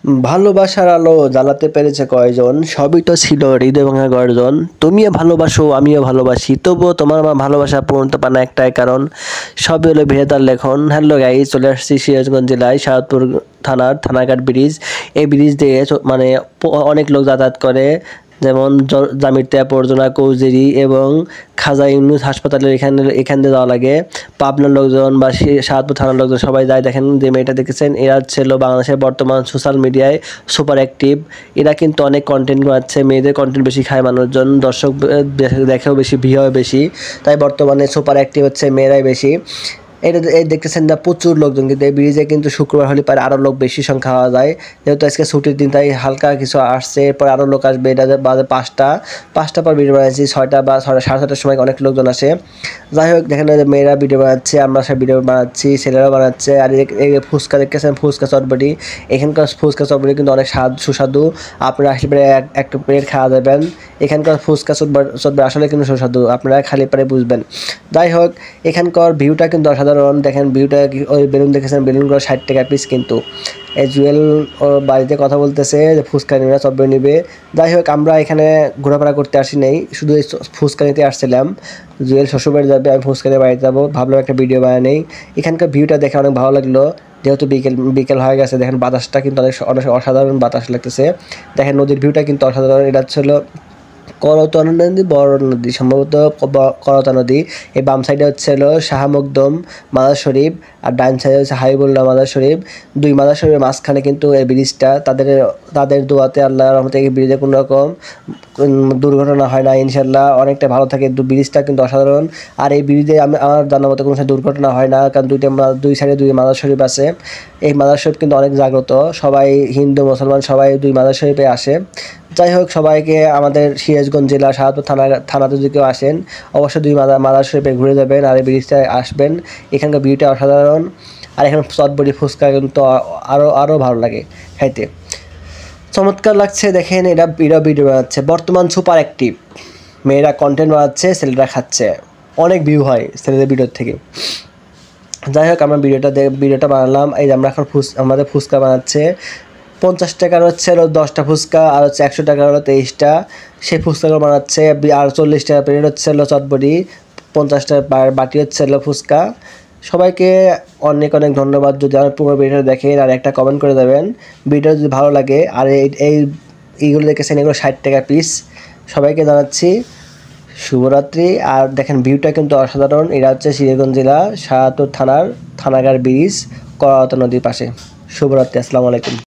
ভালোবাসার আলো জ্বালাতে পেরেছে কয়জন, সবই তো ছিল হৃদয় ভাঙা গর্জন। তুমিও ভালোবাসো আমিও ভালোবাসি, তবুও তোমার আমার ভালোবাসা পূর্ণতা পায় না একটাই কারণ, সবই হলো বিধাতার লেখন। হ্যালো গাইস, চলে আসছি সিরাজগঞ্জ জেলায় সাহাদপুর থানার থানাঘাট ব্রিজ। এই ব্রিজ দিয়ে মানে অনেক লোক যাতায়াত করে, যেমন জামিরতা পরজনা কৌজেরি এবং খাজা ইউনুস হাসপাতালের এখান দিয়ে যাওয়া লাগে। পাবনার লোকজন বা সাহাদপুর থানার লোকজন সবাই যায়। দেখেন যে মেয়েটা দেখেছেন, এরা ছিল বাংলাদেশের বর্তমান সোশ্যাল মিডিয়ায় সুপার অ্যাক্টিভ। এরা কিন্তু অনেক কন্টেন্ট বানাচ্ছে, মেয়েদের কন্টেন্ট বেশি খায় মানুষজন, দর্শক দেখেও বেশি, ভিউ বেশি, তাই বর্তমানে সুপার অ্যাক্টিভ হচ্ছে মেয়েরাই বেশি। এটা এই দেখতেছেন না, প্রচুর লোকজন, কিন্তু এই ব্রিজে কিন্তু শুক্রবার হলে পারে আরও লোক বেশি সংখ্যা হওয়া যায়, যেহেতু আজকে ছুটির দিন তাই হালকা কিছু আসছে। এরপর আরও লোক আসবে। এটা বাজে 5টা পর ভিডিও বানাচ্ছি, 6টা বা 6:30টার সময় অনেক লোকজন আসে। যাই হোক, দেখেন মেয়েরা ভিডিও বানাচ্ছে, আমরা সব ভিডিও বানাচ্ছি, ছেলেরাও বানাচ্ছে। আর এই ফুচকা দেখতেছেন, ফুচকা চটবটি, এখানকার ফুচকা চটবটি কিন্তু অনেক সুস্বাদু। আপনারা আসলে পরে একটা প্লেট খাওয়া যাবেন। এখানকার ফুচকা চটবটি আসলে কিন্তু সুস্বাদু, আপনারা খালি পারে বুঝবেন। যাই হোক, এখানকার ভিউটা কিন্তু অসাধারণ। দেখেন ভিউটা, ওই বেলুন দেখেছেন, বেলুনগুলো 60 টাকা পিস। কিন্তু এই জুয়েল ওর বাড়িতে কথা বলতেছে যে ফুচকা নেবে না, চটবটি নেবে। যাই হোক, আমরা এখানে ঘোরাফেরা করতে আসি নাই, শুধু এই ফুচকা নিতে আসছিলাম। জুয়েল শ্বশুরবাড়ি যাবে, আমি ফুচকা নিয়ে বাড়িতে যাবো, ভাবলাম একটা ভিডিও বানাই নেই। এখানকার ভিউটা দেখে অনেক ভালো লাগলো, যেহেতু বিকেল হয়ে গেছে। দেখেন বাতাসটা কিন্তু অনেক অসাধারণ বাতাস লাগতেছে। দেখেন নদীর ভিউটা কিন্তু অসাধারণ। এটা ছিল করতোয়া নদী, বড় নদী, সম্ভবত করতোয়া নদী। এই বাম সাইডে হচ্ছে হলো শাহ মকদম মাজার শরীফ, আর ডান সাইডে হচ্ছে হাবিবুল্লাহ মাজার শরীফ। দুই মাজার শরীফের মাঝখানে কিন্তু এই ব্রিজটা, তাদের দোয়াতে আল্লাহর রহমতে এই ব্রিজে কোনো রকম দুর্ঘটনা হয় না ইনশাল্লাহ, অনেকটা ভালো থাকে। ব্রিজটা কিন্তু অসাধারণ। আর এই ব্রিজে আমার জানার মতো কোনো দুর্ঘটনা হয় না, কারণ দুই সাইডে দুই মাজার শরীফ আছে। এই মাজার শরীফ কিন্তু অনেক জাগ্রত, সবাই হিন্দু মুসলমান সবাই দুই মাজার শরীফে আসে। যাই হোক, সবাইকে আমাদের সিরাজগঞ্জ জেলা সাহাদপুর থানাতে যদি কেউ আসেন, অবশ্যই দুই মাজার শরীফে ঘুরে যাবেন আর এই ব্রিজটায় আসবেন। এখানকার ভিউটা অসাধারণ। আর এখানে চটবটি ফুচকা কিন্তু আরও ভালো লাগে খাইতে, চমৎকার লাগছে। দেখেন এরা ভিডিও বানাচ্ছে, বর্তমান সুপার অ্যাক্টিভ, মেয়েরা কন্টেন্ট বানাচ্ছে, ছেলেরা খাচ্ছে, অনেক ভিউ হয় ছেলেদের ভিডিওর থেকে। যাই হোক, আমরা ভিডিওটা বানালাম। এই যে আমরা এখন আমাদের ফুচকা বানাচ্ছে। 50 টাকার হচ্ছে হলো 10টা ফুচকা, আর হচ্ছে 100 টাকার হলো 23টা। সেই ফুচকাগুলো বানাচ্ছে। আর 40 টাকা প্লেট হচ্ছে হলো চটবটি, 50 টাকা বাটি হচ্ছে হলো ফুচকা। সবাইকে অনেক অনেক ধন্যবাদ। যদি আমার পুরো ভিডিওটা দেখেন আর একটা কমেন্ট করে দেবেন ভিডিও যদি ভালো লাগে। আর এইগুলো দেখেছেন, এগুলো 60 টাকা পিস। সবাইকে জানাচ্ছি শুভরাত্রি। আর দেখেন ভিউটা কিন্তু অসাধারণ। এটা হচ্ছে সিরাজগঞ্জ জেলা সাহাদপুর থানার থানাঘাট ব্রিজ, করতোয়া নদীর পাশে। শুভরাত্রি, আসসালামু আলাইকুম।